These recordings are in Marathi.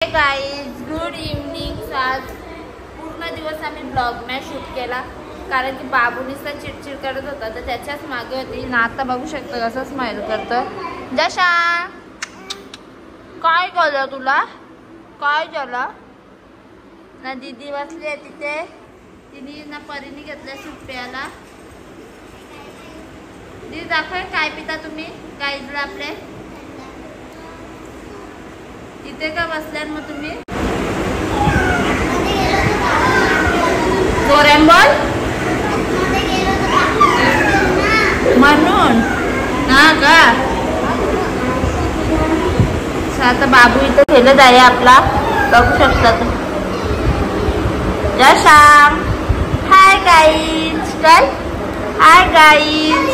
Guys good evening. आज पूर्ण दिवस आम्ही ब्लॉग नाही शूट केला कारण की बाबूनीसला चिडचिड करत होता तर त्याच्याच मागे होती ना। आता बघू शकतो कसं स्माइल करतं। जशा काय झालं तुला, काय झालं ना? दीदी बसली आहे तिथे, तिने ना परीने घेतल्या सूप प्यायला। दीदी दाखव काय पिता तुम्ही गाईजला आपले इथे का बसल्यात मग तुम्ही? जोरान बोल म्हणून हा का? आता बाबू इथे खेळत आहे आपला, बघू शकता तुम्ही। जय श्याम, हाय गाईज, काय हाय गाईज।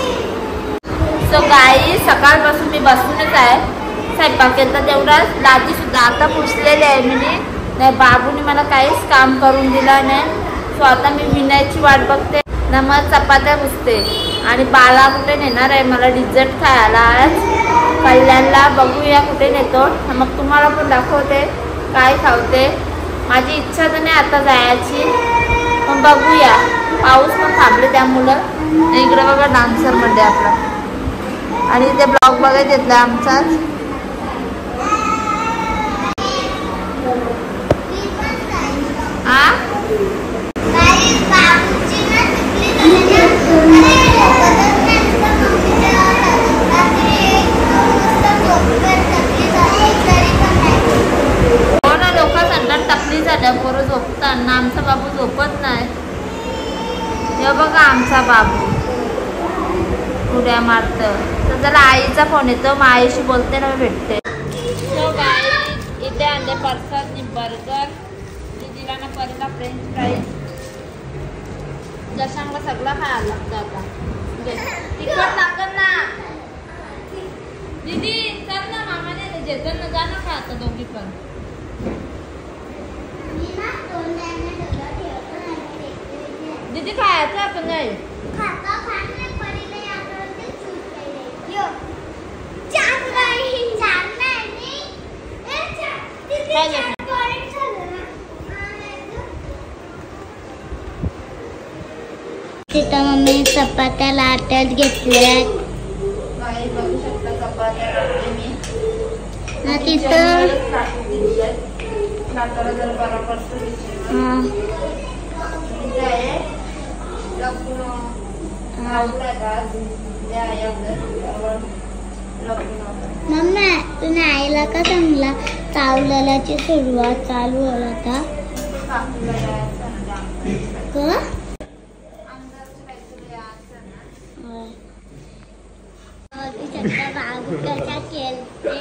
सो गाईज सकाळपासून मी बसूनच आहे, स्वयंपाक केला तेवढा, लादी सुद्धा आता पुसलेली आहे मी नाही। बाबूने मला काहीच काम करून दिला नाही। सो आता मी विनायची वाट बघते ना, मग चपात्या पुसते आणि बाळा कुठे नेणार आहे मला डिझर्ट खायला आज कल्याणला। बघूया कुठे नेतो, मग तुम्हाला पण दाखवते काय खावते। माझी इच्छा तर नाही आता जायची, पण बघूया। पाऊस पण थांबले त्यामुळं। इकडे बघा डान्सर मध्ये आपला, आणि इथे ब्लॉग बघायला घेतला आमचाच। पोरं झोपताना आमचा बाबू झोपत नाही। हे बघा आमचा बाबू उड्या मारत। तर जरा आईचा फोन येतो, मग आईशी बोलते ना भेटते। सो गाईस इथे आणले परसाद बर्गर, दीदीला ना परीला फ्रेंच फ्राईज, जशांना सगळं खायला लागतं आता। तिखट लागत ना दीदी, चल ना मामाने जेवण ना, जा ना खा आता दोघी पण। दीदी खायचं आपण नाही तिथं मम्मी चपात्या लाटत घेतल्यात। बघू शकता चपात्या लाटते मी ना तिथं मम्मी तुम्ही आईला का सांगला चावलेल्याची सुरुवात चालू होला था बाबू कशा खेळते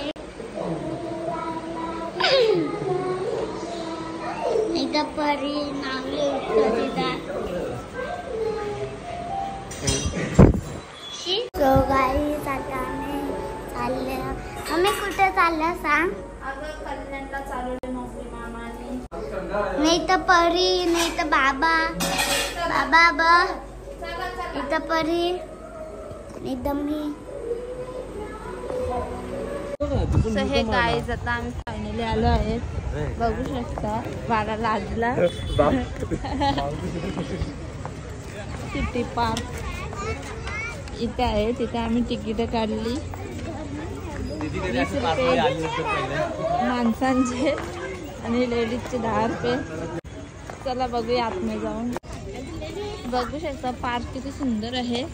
एकदा परी नावले उठतो सो गाईस आता आम्ही चालले। आम्ही कुठे चालल्या सांग? अगं कल्याणला चालवले मोकळी मामाने। नाही तर परी, नाही तर बाबा बाबा इथं परी, एकदम मी। सो हे गाईज आता आम्ही फायनली आलो आहे, बघू शकता। बाळा लाजला। सिटी पार्क इथे आहे, तिथे आम्ही तिकीट काढली 20 रुपये माणसांचे आणि लेडीजचे 10 रुपये। चला बघूया आतमध्ये जाऊन। बघू शकता पार्क किती सुंदर आहे।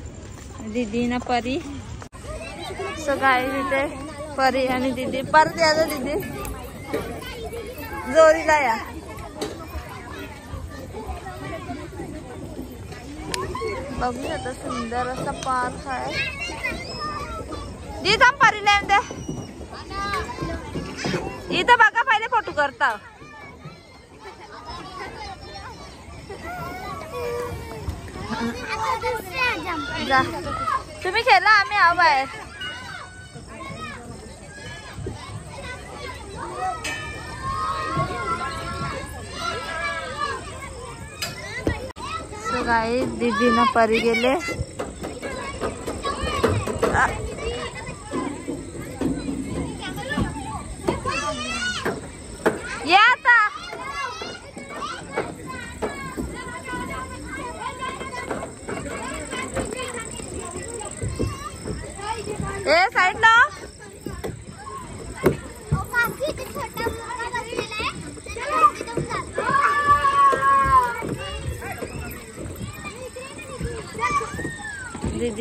दीदी ना परी, सो गाईज इथे परी आणि दीदी परत या दीदी जोरीला या। बघू शकता सुंदर असा पार्क आहे। दीदी परीला येऊन द्या इथं बघा, पहिले फोटो करता। तुम्ही खेळला, आम्ही आहो बाहेर। सो गाईस दीदी ना परी गेले।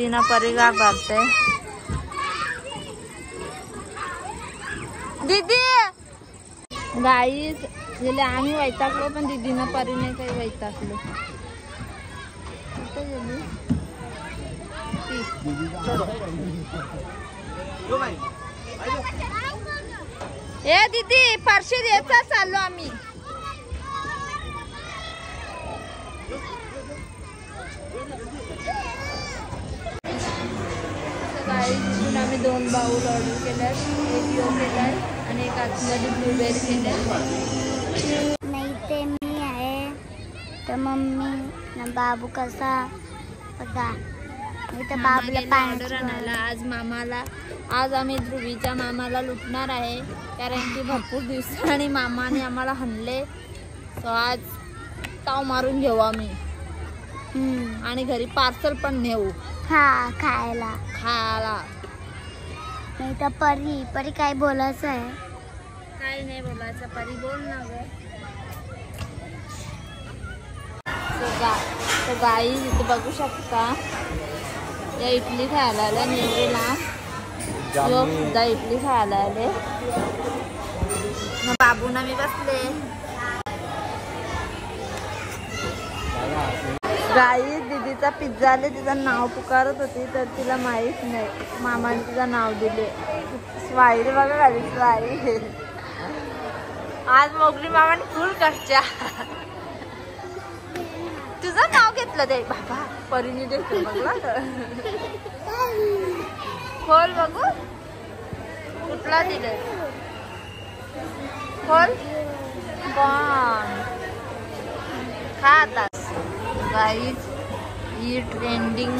दीदीना परी घाबरते. दीदी गाईज गेले आम्ही वैतागलो पण दीदीना परी नाही काही वैतागलो. ए दीदी फारशी द्यायचा चाललो आम्ही. आम्ही 2 बाउल ऑर्डर केल्यात. एक यो केलाय आणि एक आतमध्ये ब्लूबेरी केले. नाही ते मी आहे तर मम्मी ना बाबू कसा बघा. मी तर बाबूला ऑर्डर आणायला आज मामाला. आज आम्ही ध्रुवीच्या मामाला लुटणार आहे कारण की भरपूर दिवसांनी मामाने आम्हाला हाणले. सो आज ताव मारून घेऊ आम्ही आणि घरी पार्सल पण नेऊ. हा खायला. नाही तर परी काय बोलायचं आहे. काय नाही बोलायचं. परी बोल ना ग. तो गाई इथे बघू शकता. या इडली खायला आल्या नेवरेला. जो सुद्धा इडली खायला आले. मग बाबूना मी बसले. गाई दीदीचा पिझ्झा आले. तिचं नाव पुकारत होती तर तिला माहीत नाही. मामाने तिचं नाव दिले. स्वाईल बघा गाडी स्वाईल. आज मोगली मामाने फुल कच्च्या. तुझं नाव घेतलं ते बाबा. परीने देखील बघला. खोल बघू कुठला दिले. खोल पण खा आता. गाईज ही ट्रेंडिंग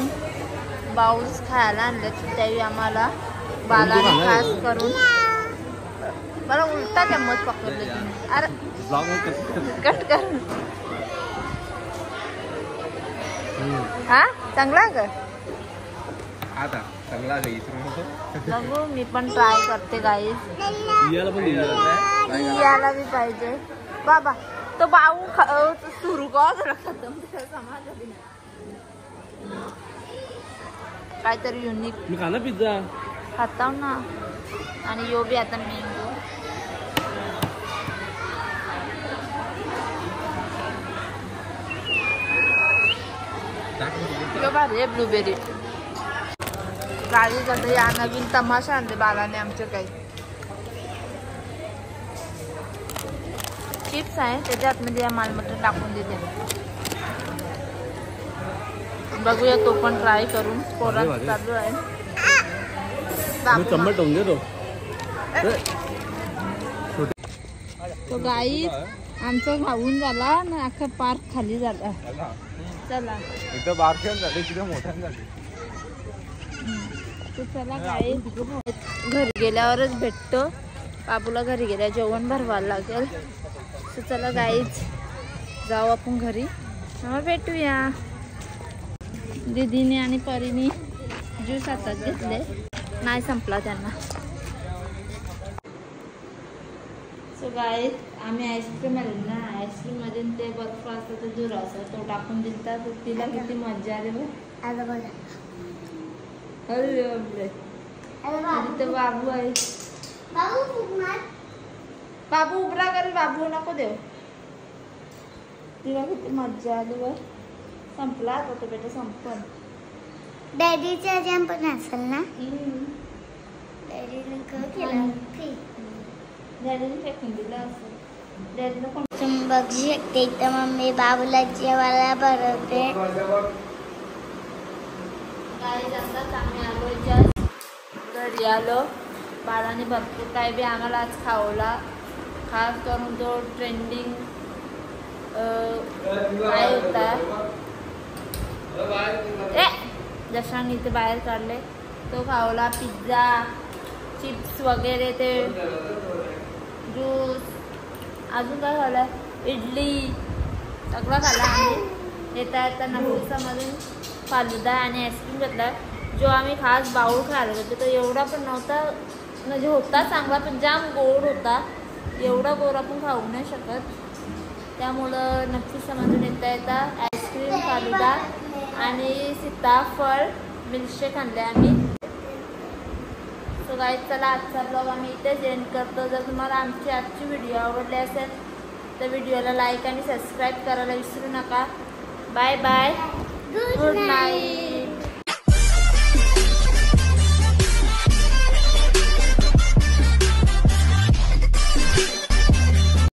बाउल्स खायला आणले त्यावेळी आम्हाला बालाने खास करून. मला उलटा चम्मच पकडले तुम्ही. अरे कट कर. हा चांगला ग. बघू मी पण ट्राय करते गाईज. याला भी पाहिजे बाबा. तो बाऊ सुरू कर खतम समाज काहीतरी युनिक. मी खाना पिझ्झा खाता ना. आणि यो बी आता मँगो. यो भारी आहे ब्लूबेरी. गाडी जाते. या नवीन तमाशा आणले बालाने आमच्या काही. चिप्स आहे त्याच्यात मध्ये मालमटर टाकून दिले. बघूया तो पण ट्राय करून. पोरांचं चालू आहे. तो गाई आमचं खाऊन झाला ना. अख्खा पार्क खाली झाला. चला इथं बारक्यान झाले किती मोठ्यान झाले. चला गाई घरी गेल्यावरच भेटतो. बाबूला घरी गेल्या जेवण भरवायला लागेल. तर चला गाईच जाऊ आपण घरी. मग भेटूया. दीदीने आणि परीने ज्यूस हातात घेतले. नाही संपला त्यांना. सो गाईज आम्ही आईस्क्रीम आले ना. आईस्क्रीम मध्ये ते बर्फ असतो तो दूर असतो तो टाकून दिलता. तर तिला किती मजा आली बघ. तिथं बाबू आहे. बाबू उभरा करेल. बाबू नको देव. तिला किती मजा आली बघ. संपला आता तो बेटा संपल. डॅडीचा जॅम पण असेल ना. डॅडीने फेकून दिलं असेल. डॅडीनं कोण तुम्ही बघू शकते इथं मम्मी बाबूला जेवायला भरवते. काही जातात. आम्ही आलो जस्ट घरी आलो. बाळाने भरपूर काय बी आम्हाला आज खावला. खास करून तो ट्रेंडिंग काय होता जशाने इथे बाहेर काढले तो खावला. पिझ्झा चिप्स वगैरे ते ज्यूस अजून काय खाल्लं. इडली सगळं खाल्ला आम्ही. येता येता नफीसामधून फालुदा आणि आईस्क्रीम घेतला. जो आम्ही खास बाउल खायला होतो तो एवढा पण नव्हता. म्हणजे होता चांगला पण जाम गोड होता. एवढा गोड आपण खाऊ नाही शकत. त्यामुळं नफीसामधून येता येता आईस्क्रीम फालुदा आणि सीताफळ मिल्कशेक आणले आम्ही. सो गाईज चला आजचा ब्लॉग आम्ही इथेच एंड करतो. जर तुम्हाला आमची आजची व्हिडिओ आवडली असेल तर व्हिडिओला लाईक आणि सबस्क्राईब करायला विसरू नका. Bye bye. Good night.